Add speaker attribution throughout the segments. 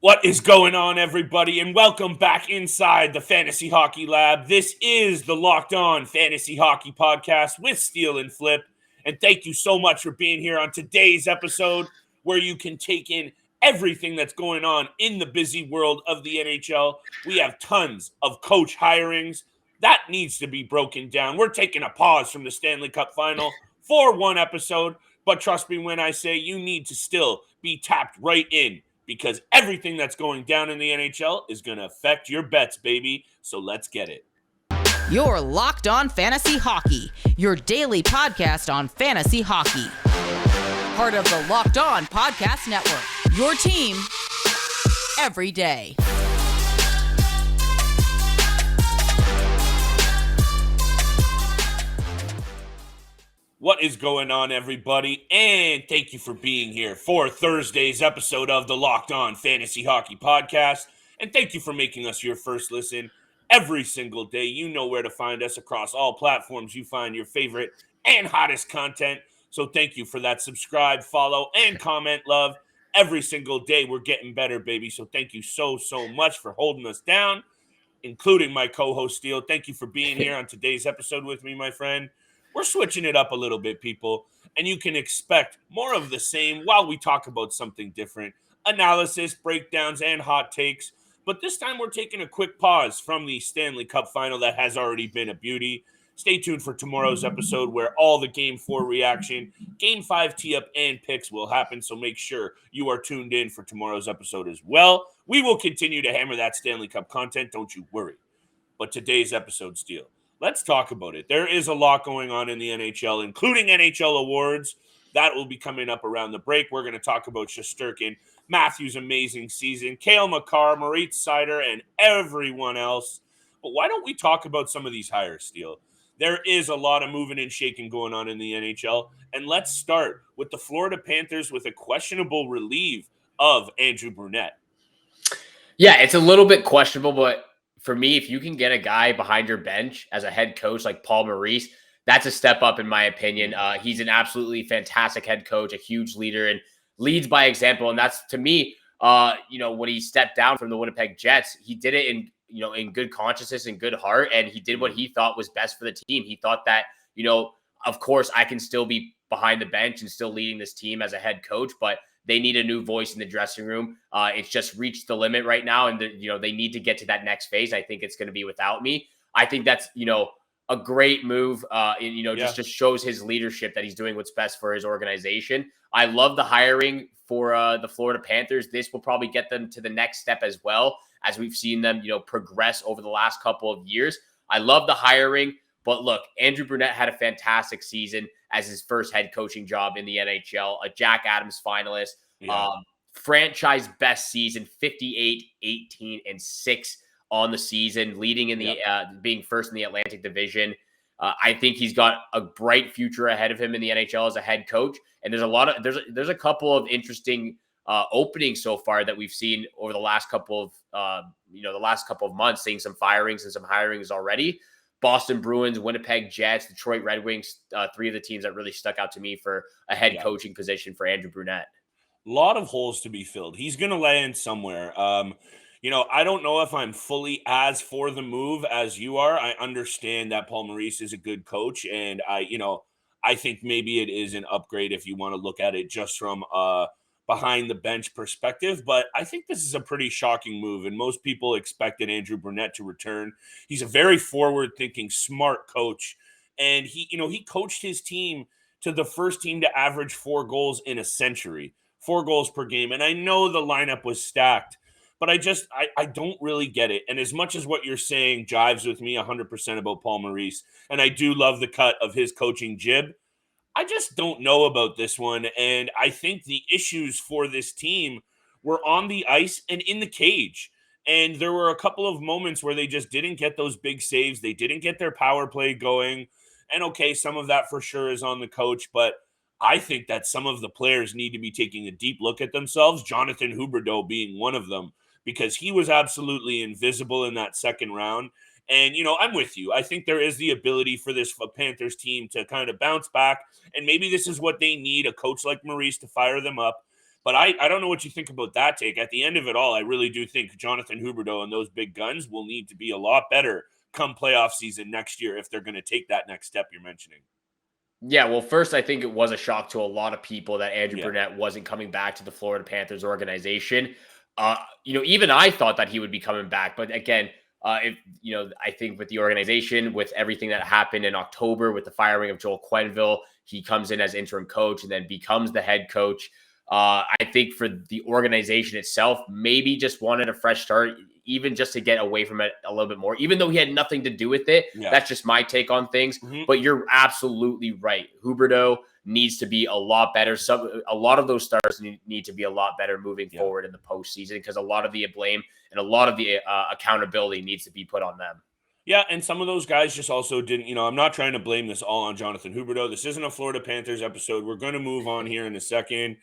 Speaker 1: What is going on, everybody, and welcome back inside the Fantasy Hockey Lab. This is the Locked On Fantasy Hockey Podcast with Steele and Flip, and thank you so much for being here on today's episode where you can take in everything that's going on in the busy world of the NHL. We have tons of coach hirings. That needs to be broken down. We're taking a pause from the Stanley Cup Final for one episode, but trust me when I say you need to still be tapped right in, because everything that's going down in the NHL is going to affect your bets, baby. So let's get it.
Speaker 2: You're Locked On Fantasy Hockey, your daily podcast on fantasy hockey. Part of the Locked On Podcast Network, your team every day.
Speaker 1: What is going on, everybody? And thank you for being here for Thursday's episode of the Locked On Fantasy Hockey Podcast. And thank you for making us your first listen every single day. You know where to find us across all platforms you find your favorite and hottest content. So thank you for that subscribe, follow, and comment love. Every single day we're getting better, baby. So thank you so much for holding us down, including my co-host Steele. Thank you for being here on today's episode with me, my friend. We're switching it up a little bit, people, and you can expect more of the same while we talk about something different. Analysis, breakdowns, and hot takes. But this time we're taking a quick pause from the Stanley Cup Final that has already been a beauty. Stay tuned for tomorrow's episode where all the Game 4 reaction, Game 5 tee-up, and picks will happen, so make sure you are tuned in for tomorrow's episode as well. We will continue to hammer that Stanley Cup content, don't you worry. But today's episode, Steele, let's talk about it. There is a lot going on in the NHL, including NHL awards. That will be coming up around the break. We're going to talk about Shesterkin, Matthews' amazing season, Cale Makar, Moritz Seider, and everyone else. But why don't we talk about some of these hires, Steele? There is a lot of moving and shaking going on in the NHL. And let's start with the Florida Panthers with a questionable relief of Andrew Brunette.
Speaker 3: Yeah, it's a little bit questionable, but for me, if you can get a guy behind your bench as a head coach like Paul Maurice, that's a step up in my opinion. He's an absolutely fantastic head coach, a huge leader, and leads by example. And that's, to me, when he stepped down from the Winnipeg Jets, he did it in good consciousness and good heart, and he did what he thought was best for the team. He thought that, of course, I can still be behind the bench and still leading this team as a head coach, but they need a new voice in the dressing room. It's just reached the limit right now, and they need to get to that next phase. I think it's going to be without me. I think that's a great move. Just shows his leadership that he's doing what's best for his organization. I love the hiring for the Florida Panthers. This will probably get them to the next step as well, as we've seen them progress over the last couple of years. I love the hiring. But look, Andrew Brunette had a fantastic season as his first head coaching job in the NHL, a Jack Adams finalist, franchise best season, 58, 18, and 6 on the season, leading in the being first in the Atlantic Division. I think he's got a bright future ahead of him in the NHL as a head coach. And there's a couple of interesting openings so far that we've seen over the last couple of months, seeing some firings and some hirings already. Boston Bruins, Winnipeg Jets, Detroit Red Wings, 3 of the teams that really stuck out to me for a head coaching position for Andrew Brunette.
Speaker 1: A lot of holes to be filled. He's going to land somewhere. I don't know if I'm fully as for the move as you are. I understand that Paul Maurice is a good coach, and I think maybe it is an upgrade if you want to look at it just from behind the bench perspective, but I think this is a pretty shocking move, and most people expected Andrew Brunette to return. He's a very forward-thinking, smart coach, and he coached his team to the first team to average 4 goals in a century, 4 goals per game, and I know the lineup was stacked, but I don't really get it, and as much as what you're saying jives with me 100% about Paul Maurice, and I do love the cut of his coaching jib, I just don't know about this one, and I think the issues for this team were on the ice and in the cage, and there were a couple of moments where they just didn't get those big saves. They didn't get their power play going, and okay, some of that for sure is on the coach, but I think that some of the players need to be taking a deep look at themselves, Jonathan Huberdeau being one of them, because he was absolutely invisible in that second round. And, I'm with you. I think there is the ability for this Panthers team to kind of bounce back. And maybe this is what they need, a coach like Maurice to fire them up. But I don't know what you think about that take. At the end of it all, I really do think Jonathan Huberdeau and those big guns will need to be a lot better come playoff season next year if they're going to take that next step you're mentioning.
Speaker 3: Yeah, well, first, I think it was a shock to a lot of people that Andrew
Speaker 1: Yeah.
Speaker 3: Burnett wasn't coming back to the Florida Panthers organization. Even I thought that he would be coming back, but again, I think with the organization, with everything that happened in October with the firing of Joel Quenneville, he comes in as interim coach and then becomes the head coach. I think for the organization itself, maybe just wanted a fresh start, even just to get away from it a little bit more, even though he had nothing to do with it.
Speaker 1: Yeah.
Speaker 3: That's just my take on things.
Speaker 1: Mhm.
Speaker 3: But you're absolutely right. Huberdeau needs to be a lot better. A lot of those stars need to be a lot better moving forward in the postseason, because a lot of the blame and a lot of the accountability needs to be put on them.
Speaker 1: Yeah, and some of those guys just also didn't, I'm not trying to blame this all on Jonathan Huberdeau. This isn't a Florida Panthers episode. We're going to move on here in a second.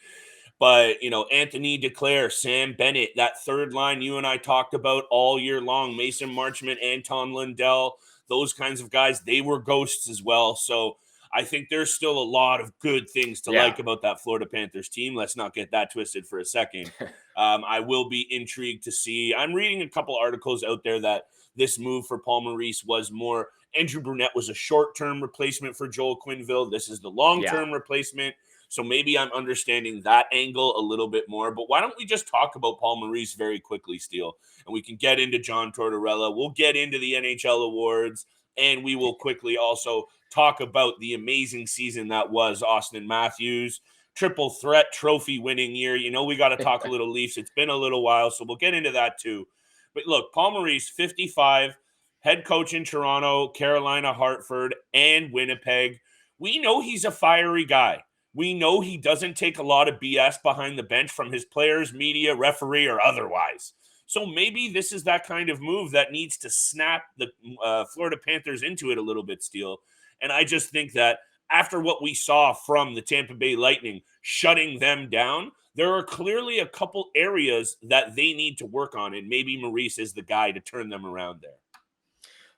Speaker 1: But, Anthony Declare, Sam Bennett, that third line you and I talked about all year long, Mason Marchment, Anton Lundell, those kinds of guys, they were ghosts as well. So I think there's still a lot of good things to like about that Florida Panthers team. Let's not get that twisted for a second. I will be intrigued to see. I'm reading a couple articles out there that this move for Paul Maurice was more Andrew Burnett was a short-term replacement for Joel Quenneville. This is the long-term replacement. So maybe I'm understanding that angle a little bit more. But why don't we just talk about Paul Maurice very quickly, Steele? And we can get into John Tortorella. We'll get into the NHL awards. And we will quickly also talk about the amazing season that was Austin Matthews. Triple threat trophy winning year. We got to talk a little Leafs. It's been a little while, so we'll get into that too. But look, Paul Maurice, 55, head coach in Toronto, Carolina, Hartford, and Winnipeg. We know he's a fiery guy. We know he doesn't take a lot of BS behind the bench from his players, media, referee, or otherwise. So maybe this is that kind of move that needs to snap the Florida Panthers into it a little bit, Steele. And I just think that after what we saw from the Tampa Bay Lightning shutting them down, there are clearly a couple areas that they need to work on, and maybe Maurice is the guy to turn them around there.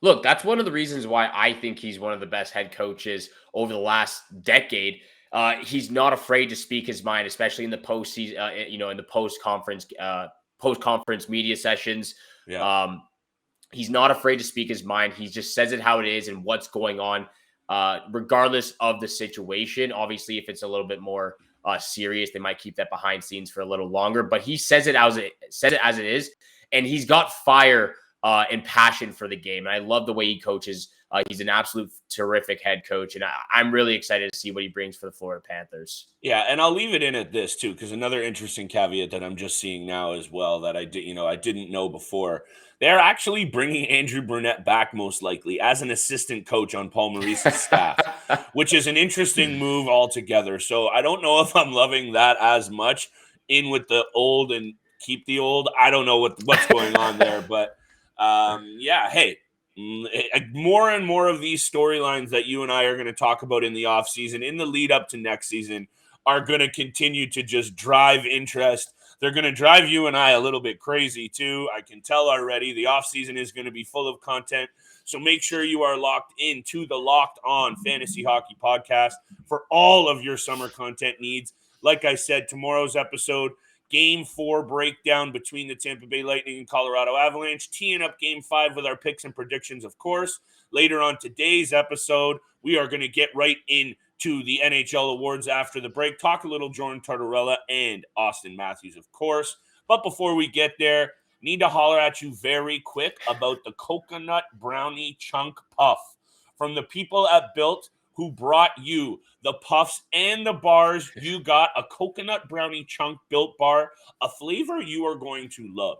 Speaker 3: Look, that's one of the reasons why I think he's one of the best head coaches over the last decade. He's not afraid to speak his mind, especially in the postseason, in the post-conference media sessions.
Speaker 1: Yeah.
Speaker 3: He's not afraid to speak his mind. He just says it how it is and what's going on, regardless of the situation. Obviously, if it's a little bit more serious, they might keep that behind scenes for a little longer. But he says it as it is, and he's got fire and passion for the game. And I love the way he coaches. He's an absolute terrific head coach, and I'm really excited to see what he brings for the Florida Panthers.
Speaker 1: Yeah, and I'll leave it in at this too, because another interesting caveat that I'm just seeing now as well that I didn't know before. They're actually bringing Andrew Burnett back most likely as an assistant coach on Paul Maurice's staff, which is an interesting move altogether. So I don't know if I'm loving that as much. In with the old and keep the old. I don't know what's going on there, but hey. More and more of these storylines that you and I are going to talk about in the offseason, in the lead up to next season, are going to continue to just drive interest. They're going to drive you and I a little bit crazy too. I can tell already the offseason is going to be full of content. So make sure you are locked into the Locked On Fantasy Hockey Podcast for all of your summer content needs. Like I said, tomorrow's episode, Game 4 breakdown between the Tampa Bay Lightning and Colorado Avalanche, teeing up Game 5 with our picks and predictions, of course. Later on today's episode, we are going to get right into the NHL awards after the break, talk a little Jordan Tortorella and Austin Matthews, of course. But before we get there, need to holler at you very quick about the Coconut Brownie Chunk Puff from the people at Built, who brought you the puffs and the bars. You got a coconut brownie chunk Built bar, a flavor you are going to love.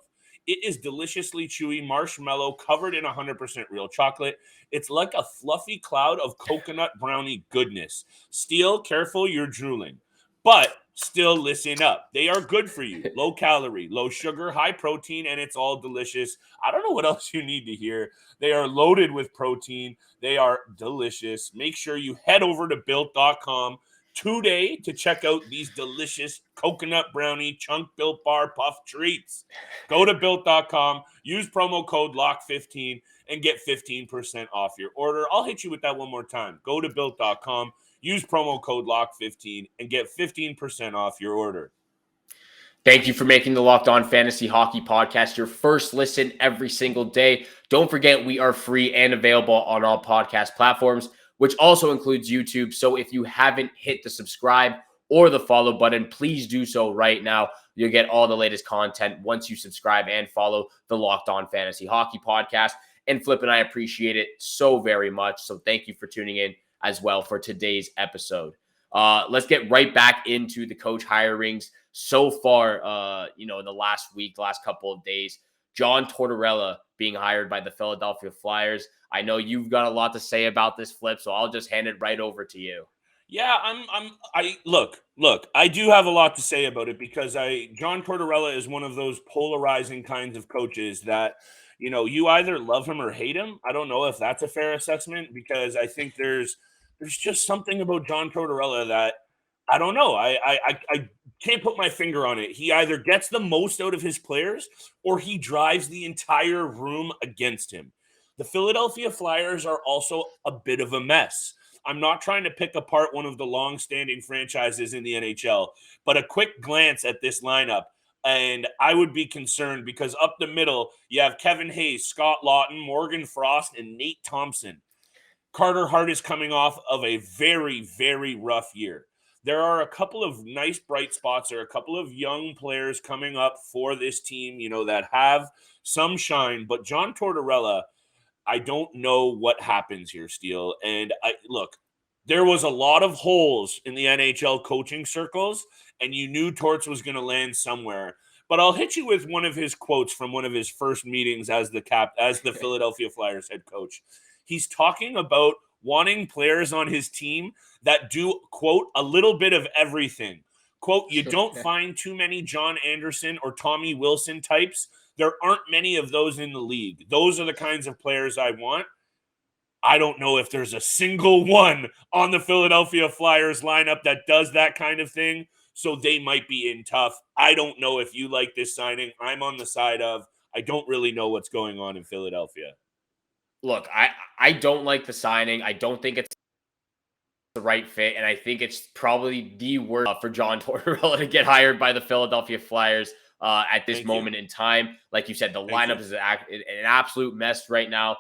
Speaker 1: It is deliciously chewy marshmallow covered in 100% real chocolate. It's like a fluffy cloud of coconut brownie goodness. Steele, careful, you're drooling. But still listen up. They are good for you. Low calorie, low sugar, high protein, and it's all delicious. I don't know what else you need to hear. They are loaded with protein. They are delicious. Make sure you head over to Built.com today to check out these delicious coconut brownie chunk Built bar puff treats. Go to Built.com, use promo code LOCK15, and get 15% off your order. I'll hit you with that one more time. Go to Built.com, use promo code LOCK15, and get 15% off your order.
Speaker 3: Thank you for making the Locked On Fantasy Hockey Podcast your first listen every single day. Don't forget, we are free and available on all podcast platforms, which also includes YouTube. So if you haven't hit the subscribe or the follow button, please do so right now. You'll get all the latest content once you subscribe and follow the Locked On Fantasy Hockey Podcast. And Flip and I appreciate it so very much. So thank you for tuning in as well for today's episode. Let's get right back into the coach hirings so far, in the last couple of days. John Tortorella being hired by the Philadelphia Flyers. I know you've got a lot to say about this, Flip, so I'll just hand it right over to you.
Speaker 1: Yeah, look, I do have a lot to say about it because John Tortorella is one of those polarizing kinds of coaches that, you either love him or hate him. I don't know if that's a fair assessment because I think there's just something about John Tortorella that I don't know. I can't put my finger on it. He either gets the most out of his players or he drives the entire room against him. The Philadelphia Flyers are also a bit of a mess. I'm not trying to pick apart one of the long-standing franchises in the NHL, but a quick glance at this lineup, and I would be concerned because up the middle, you have Kevin Hayes, Scott Lawton, Morgan Frost, and Nate Thompson. Carter Hart is coming off of a very, very rough year. There are a couple of nice bright spots. There are a couple of young players coming up for this team, that have some shine. But John Tortorella, I don't know what happens here, Steele. And there was a lot of holes in the NHL coaching circles, and you knew Torts was going to land somewhere. But I'll hit you with one of his quotes from one of his first meetings as the Philadelphia Flyers head coach. He's talking about wanting players on his team that do, quote, a little bit of everything. Quote, you don't find too many John Anderson or Tommy Wilson types. There aren't many of those in the league. Those are the kinds of players I want. I don't know if there's a single one on the Philadelphia Flyers lineup that does that kind of thing, so they might be in tough. I don't know if you like this signing. I'm on the side of I don't really know what's going on in Philadelphia.
Speaker 3: Look, I don't like the signing. I don't think it's the right fit, and I think it's probably the worst for John Tortorella to get hired by the Philadelphia Flyers at this moment in time. Like you said, the lineup is an absolute mess right now.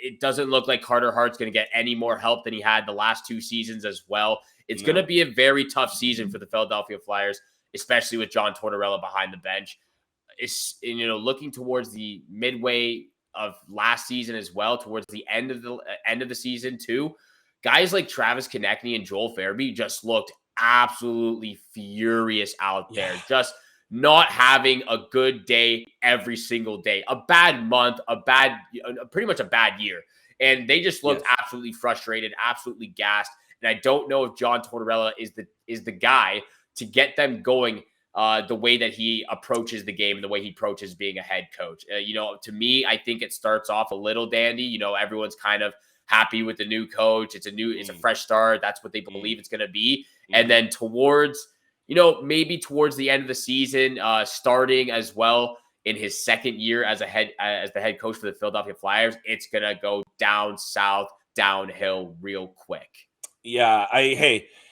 Speaker 3: It doesn't look like Carter Hart's going to get any more help than he had the last two seasons as well. It's going to be a very tough season for the Philadelphia Flyers, especially with John Tortorella behind the bench. Looking towards the midway of last season as well, towards the end of the season too, guys like Travis Konechny and Joel Farabee just looked absolutely furious out there. Just not having a good day every single day, a bad month, pretty much a bad year. And they just looked absolutely frustrated, absolutely gassed. And I don't know if John Tortorella is the guy to get them going the way that he approaches the game and the way he approaches being a head coach. To me, I think it starts off a little dandy. Everyone's kind of happy with the new coach. It's a fresh start. That's what they believe it's going to be. And then towards the end of the season, starting as well in his second year as the head coach for the Philadelphia Flyers, it's going to go downhill real quick.
Speaker 1: Yeah,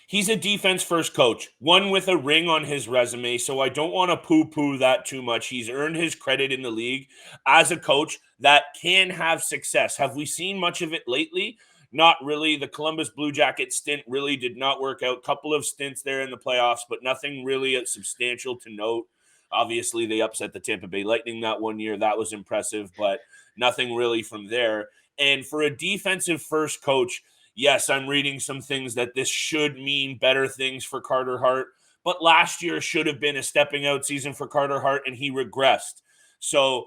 Speaker 1: he's a defense-first coach, one with a ring on his resume, so I don't want to poo-poo that too much. He's earned his credit in the league as a coach that can have success. Have we seen much of it lately? Not really. The Columbus Blue Jackets stint really did not work out. Couple of stints there in the playoffs, but nothing really substantial to note. Obviously, they upset the Tampa Bay Lightning that one year. That was impressive, but nothing really from there. And for a defensive-first coach, yes, I'm reading some things that this should mean better things for Carter Hart, but last year should have been a stepping out season for Carter Hart, and he regressed. So,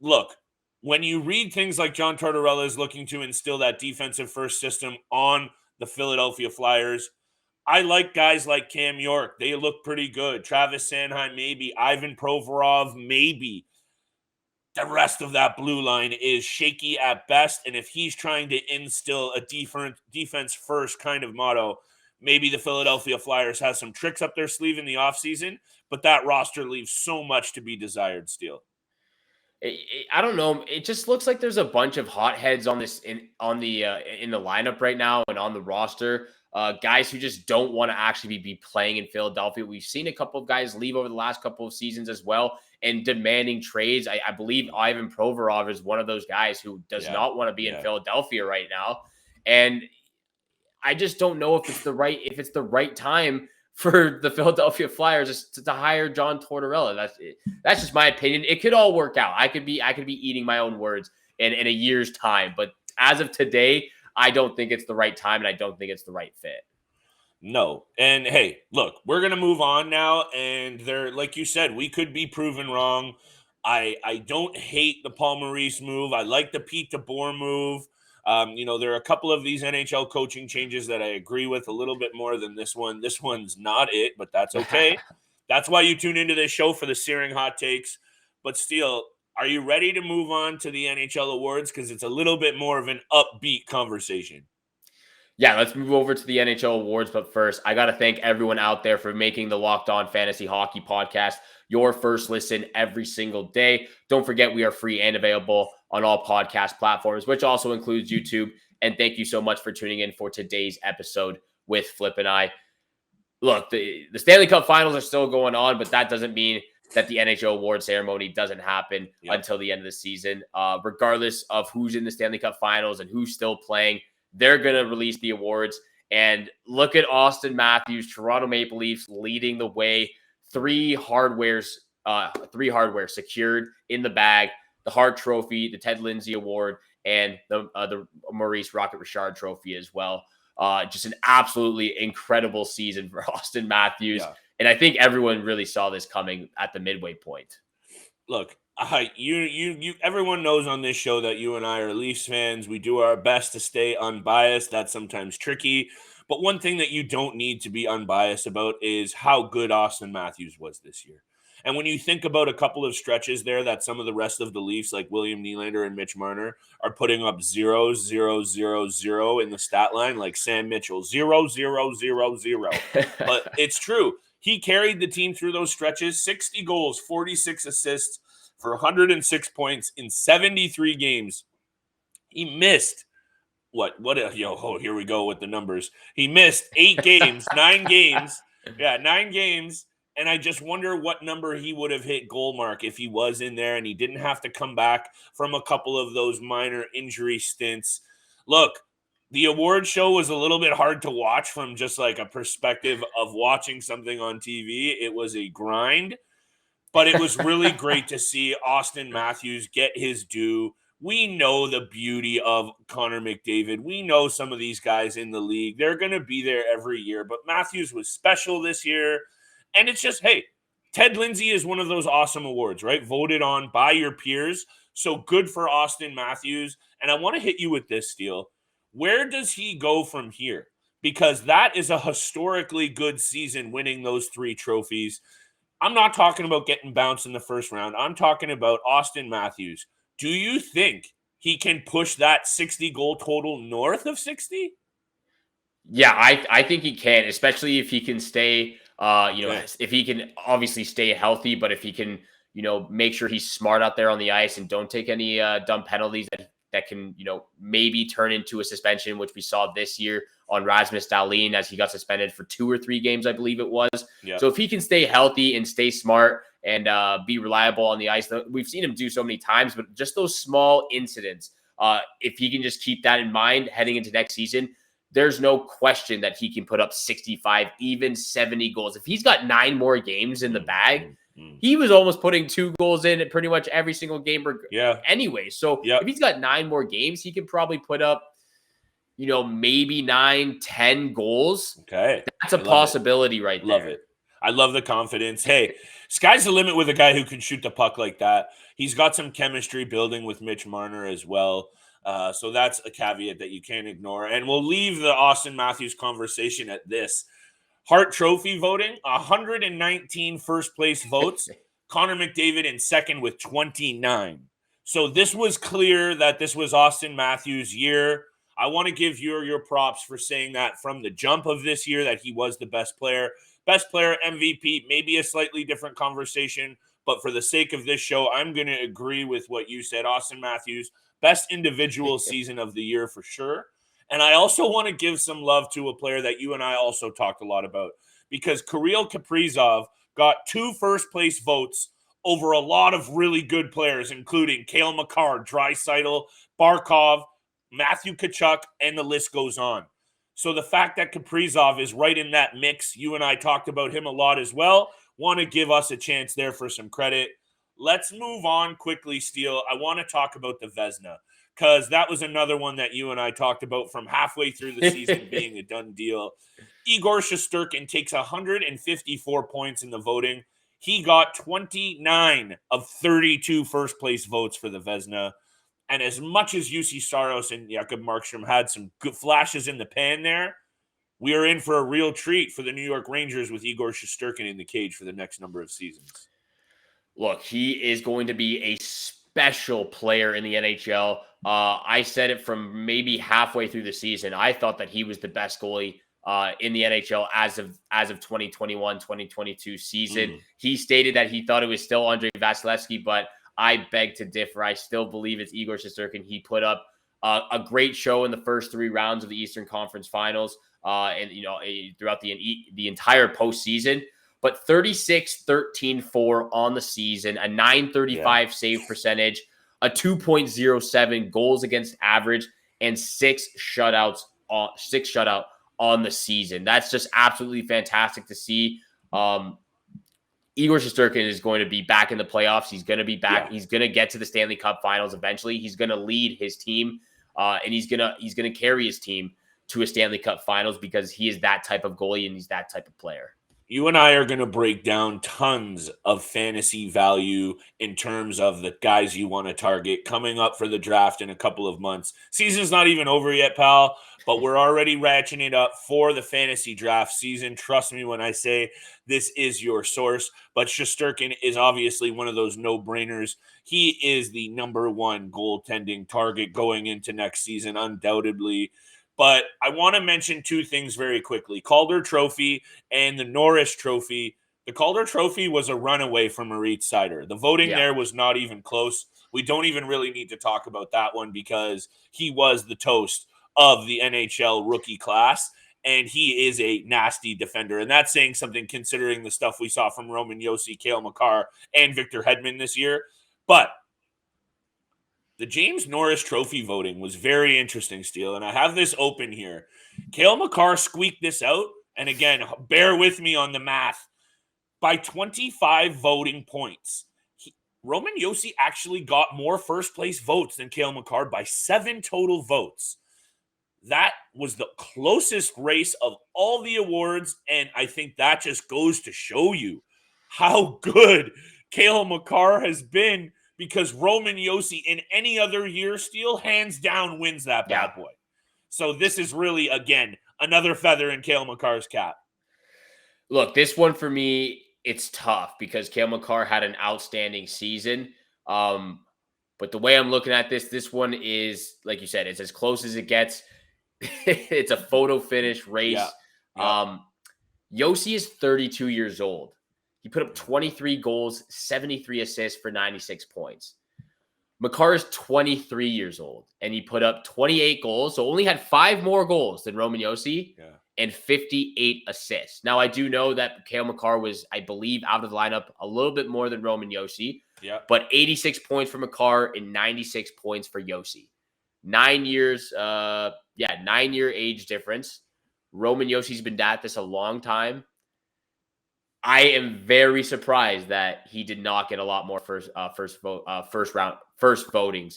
Speaker 1: look, when you read things like John Tortorella is looking to instill that defensive first system on the Philadelphia Flyers, I like guys like Cam York. They look pretty good. Travis Sanheim, maybe. Ivan Provorov, maybe. The rest of that blue line is shaky at best, and if he's trying to instill a defense first kind of motto, maybe the Philadelphia Flyers has some tricks up their sleeve in the offseason, but that roster leaves so much to be desired, Steele.
Speaker 3: I don't know. It just looks like there's a bunch of hotheads on this in the lineup right now and on the roster. guys who just don't want to actually be playing in Philadelphia. We've seen a couple of guys leave over the last couple of seasons as well and demanding trades. I believe Ivan Provorov is one of those guys who does not want to be in Philadelphia right now. And I just don't know if it's the right time for the Philadelphia Flyers to hire John Tortorella. That's just my opinion. It could all work out. I could be eating my own words in a year's time, but as of today, I don't think it's the right time, and I don't think it's the right fit.
Speaker 1: No. And hey, look, we're going to move on now. And there, like you said, we could be proven wrong. I don't hate the Paul Maurice move. I like the Pete DeBoer move. There are a couple of these NHL coaching changes that I agree with a little bit more than this one. This one's not it, but that's okay. That's why you tune into this show, for the searing hot takes. But Steele, are you ready to move on to the NHL awards? Because it's a little bit more of an upbeat conversation.
Speaker 3: Yeah, let's move over to the NHL awards. But first, I got to thank everyone out there for making the Locked On Fantasy Hockey podcast your first listen every single day. Don't forget, we are free and available on all podcast platforms, which also includes YouTube. And thank you so much for tuning in for today's episode with Flip and I. Look, the Stanley Cup Finals are still going on, but that doesn't mean that the NHL award ceremony doesn't happen until the end of the season. Regardless of who's in the Stanley Cup Finals and who's still playing, they're going to release the awards. And look at Austin Matthews, Toronto Maple Leafs leading the way. Three hardware secured in the bag: the Hart Trophy, the Ted Lindsay Award, and the Maurice Rocket Richard Trophy as well. Just an absolutely incredible season for Austin Matthews. Yeah. And I think everyone really saw this coming at the midway point.
Speaker 1: Look, everyone knows on this show that you and I are Leafs fans. We do our best to stay unbiased. That's sometimes tricky. But one thing that you don't need to be unbiased about is how good Austin Matthews was this year. And when you think about a couple of stretches there that some of the rest of the Leafs, like William Nylander and Mitch Marner, are putting up 0, 0, 0, 0 in the stat line, like Sam Mitchell, 0, 0, 0, 0. But it's true. He carried the team through those stretches, 60 goals, 46 assists for 106 points in 73 games. He missed here we go with the numbers. He missed 8 games, 9 games. Yeah, 9 games. And I just wonder what number he would have hit goal mark if he was in there and he didn't have to come back from a couple of those minor injury stints. Look, the award show was a little bit hard to watch from just like a perspective of watching something on TV. It was a grind, but it was really great to see Austin Matthews get his due. We know the beauty of Connor McDavid. We know some of these guys in the league. They're going to be there every year, but Matthews was special this year. And it's just, hey, Ted Lindsay is one of those awesome awards, right? Voted on by your peers. So good for Austin Matthews. And I want to hit you with this, Steele. Where does he go from here? Because that is a historically good season, winning those 3 trophies. I'm not talking about getting bounced in the first round. I'm talking about Austin Matthews. Do you think he can push that 60 goal total north of 60?
Speaker 3: Yeah, I think he can, especially if he can stay, if he can obviously stay healthy, but if he can, make sure he's smart out there on the ice and don't take any dumb penalties that can, maybe turn into a suspension, which we saw this year on Rasmus Dahlin as he got suspended for 2 or 3 games, I believe it was. Yeah. So if he can stay healthy and stay smart and be reliable on the ice, we've seen him do so many times, but just those small incidents, if he can just keep that in mind heading into next season, there's no question that he can put up 65, even 70 goals. If he's got 9 more games in the bag, he was almost putting 2 goals in at pretty much every single game anyway. So if he's got 9 more games, he can probably put up, maybe 9, 10 goals.
Speaker 1: Okay.
Speaker 3: That's a possibility right there.
Speaker 1: Love it. I love the confidence. Hey, sky's the limit with a guy who can shoot the puck like that. He's got some chemistry building with Mitch Marner as well. So that's a caveat that you can't ignore. And we'll leave the Austin Matthews conversation at this. Hart Trophy voting, 119 first place votes. Connor McDavid in second with 29. So this was clear that this was Austin Matthews' year. I want to give you your props for saying that from the jump of this year that he was the best player. Best player, MVP, maybe a slightly different conversation. But for the sake of this show, I'm going to agree with what you said. Austin Matthews, best individual season of the year for sure. And I also want to give some love to a player that you and I also talked a lot about, because Kirill Kaprizov got 2 first-place votes over a lot of really good players, including Cale Makar, Draisaitl, Barkov, Matthew Tkachuk, and the list goes on. So the fact that Kaprizov is right in that mix, you and I talked about him a lot as well, want to give us a chance there for some credit. Let's move on quickly, Steele. I want to talk about the Vezina, because that was another one that you and I talked about from halfway through the season being a done deal. Igor Shesterkin takes 154 points in the voting. He got 29 of 32 first-place votes for the Vezina. And as much as UC Saros and Jakob Markstrom had some good flashes in the pan there, we are in for a real treat for the New York Rangers with Igor Shesterkin in the cage for the next number of seasons.
Speaker 3: Look, he is going to be a special player in the NHL. I said it from maybe halfway through the season. I thought that he was the best goalie in the NHL as of 2021-2022 season. He stated that he thought it was still Andrei Vasilevsky, but I beg to differ. I still believe it's Igor Shesterkin. He put up a great show in the first 3 rounds of the Eastern Conference Finals, and throughout the entire postseason. But 36-13-4 on the season, a .935 save percentage, a 2.07 goals against average, and 6 shutout on the season. That's just absolutely fantastic to see. Igor Shesterkin is going to be back in the playoffs. He's going to be back. Yeah. He's going to get to the Stanley Cup Finals eventually. He's going to lead his team, and he's going to carry his team to a Stanley Cup Finals, because he is that type of goalie and he's that type of player.
Speaker 1: You and I are going to break down tons of fantasy value in terms of the guys you want to target coming up for the draft in a couple of months. Season's not even over yet, pal, but we're already ratcheting it up for the fantasy draft season. Trust me when I say this is your source. But Shesterkin is obviously one of those no-brainers. He is the number 1 goaltending target going into next season, undoubtedly. But I want to mention 2 things very quickly. Calder Trophy and the Norris Trophy. The Calder Trophy was a runaway from Moritz Seider. The voting there was not even close. We don't even really need to talk about that one, because he was the toast of the NHL rookie class, and he is a nasty defender. And that's saying something considering the stuff we saw from Roman Josi, Cale Makar, and Victor Hedman this year. But the James Norris Trophy voting was very interesting, Steele, and I have this open here. Cale Makar squeaked this out, and again, bear with me on the math. By 25 voting points, Roman Josi actually got more first-place votes than Cale Makar by 7 total votes. That was the closest race of all the awards, and I think that just goes to show you how good Cale Makar has been, because Roman Josi in any other year, Steele, hands down wins that bad boy. So this is really, again, another feather in Cale Makar's cap.
Speaker 3: Look, this one for me, it's tough because Cale Makar had an outstanding season. But the way I'm looking at this one is, like you said, it's as close as it gets. It's a photo finish race. Josi is 32 years old. He put up 23 goals, 73 assists for 96 points. Makar is 23 years old, and he put up 28 goals, so only had 5 more goals than Roman Josi, and 58 assists. Now, I do know that Cale Makar was, I believe, out of the lineup a little bit more than Roman Josi, but 86 points for Makar and 96 points for Josi. 9 years, 9-year age difference. Roman Yosi's been at this a long time. I am very surprised that he did not get a lot more first votings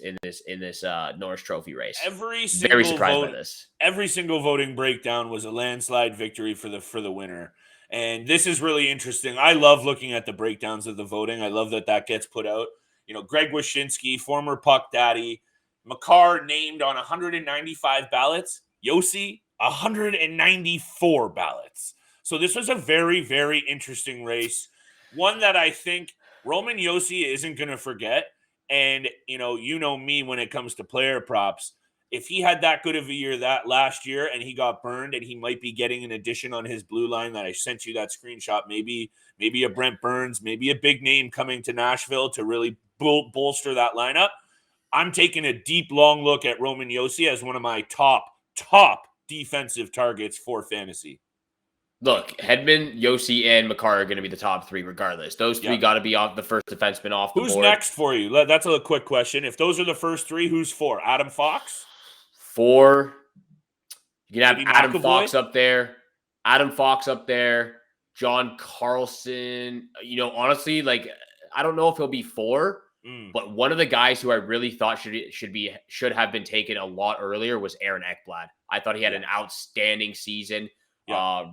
Speaker 3: in this Norris Trophy race. Very surprised by this.
Speaker 1: Every single voting breakdown was a landslide victory for the winner. And this is really interesting. I love looking at the breakdowns of the voting. I love that gets put out. You know, Greg Wyshynski, former Puck Daddy, Makar named on 195 ballots, Josi 194 ballots. So this was a very, very interesting race. One that I think Roman Josi isn't going to forget. And, you know me when it comes to player props. If he had that good of a year that last year and he got burned, and he might be getting an addition on his blue line that I sent you that screenshot, maybe a Brent Burns, maybe a big name coming to Nashville to really bolster that lineup. I'm taking a deep, long look at Roman Josi as one of my top top defensive targets for fantasy.
Speaker 3: Look, Hedman, Yossi, and Makar are going to be the top 3 regardless. Those 3 got to be off the first defenseman off the board.
Speaker 1: Who's next for you? That's a quick question. If those are the first 3, who's 4? Adam Fox?
Speaker 3: 4. You can have
Speaker 1: Maybe
Speaker 3: Adam
Speaker 1: McAvoy?
Speaker 3: Fox up there. Adam Fox up there. John Carlson. Honestly, I don't know if he'll be 4, but one of the guys who I really thought should have been taken a lot earlier was Aaron Ekblad. I thought he had an outstanding season.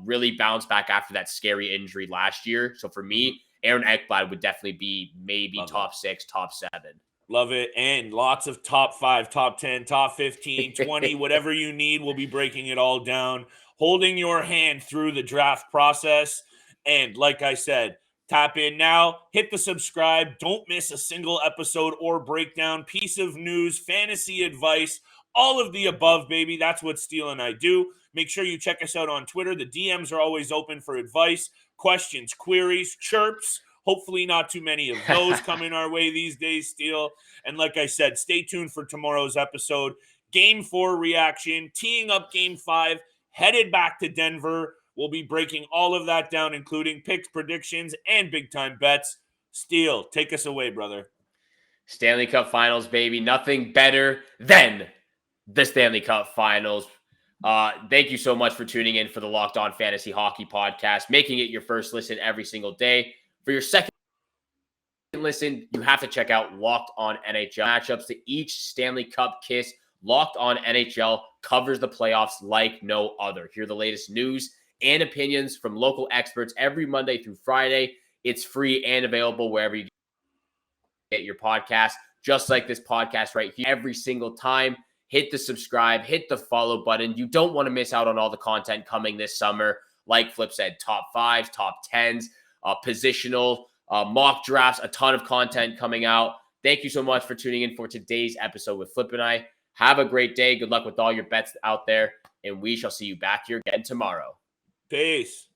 Speaker 3: Really bounced back after that scary injury last year. So for me, Aaron Ekblad would definitely be maybe top 6, top 7.
Speaker 1: Love it. And lots of top 5, top 10, top 15, 20, whatever you need. We'll be breaking it all down, holding your hand through the draft process. And like I said, tap in now, hit the subscribe. Don't miss a single episode or breakdown, piece of news, fantasy advice, all of the above, baby. That's what Steele and I do. Make sure you check us out on Twitter. The DMs are always open for advice, questions, queries, chirps. Hopefully not too many of those coming our way these days, Steele. And like I said, stay tuned for tomorrow's episode. Game 4 reaction, teeing up Game 5, headed back to Denver. We'll be breaking all of that down, including picks, predictions, and big-time bets. Steele, take us away, brother.
Speaker 3: Stanley Cup Finals, baby. Nothing better than the Stanley Cup Finals. Thank you so much for tuning in for the Locked On Fantasy Hockey Podcast, making it your first listen every single day. For your second listen, you have to check out Locked On NHL matchups to each Stanley Cup kiss. Locked On NHL covers the playoffs like no other. Hear the latest news and opinions from local experts every Monday through Friday. It's free and available wherever you get your podcast, just like this podcast right here. Every single time, hit the subscribe, hit the follow button. You don't want to miss out on all the content coming this summer. Like Flip said, top 5s, top 10s, positional, mock drafts, a ton of content coming out. Thank you so much for tuning in for today's episode with Flip and I. Have a great day. Good luck with all your bets out there, and we shall see you back here again tomorrow.
Speaker 1: Peace.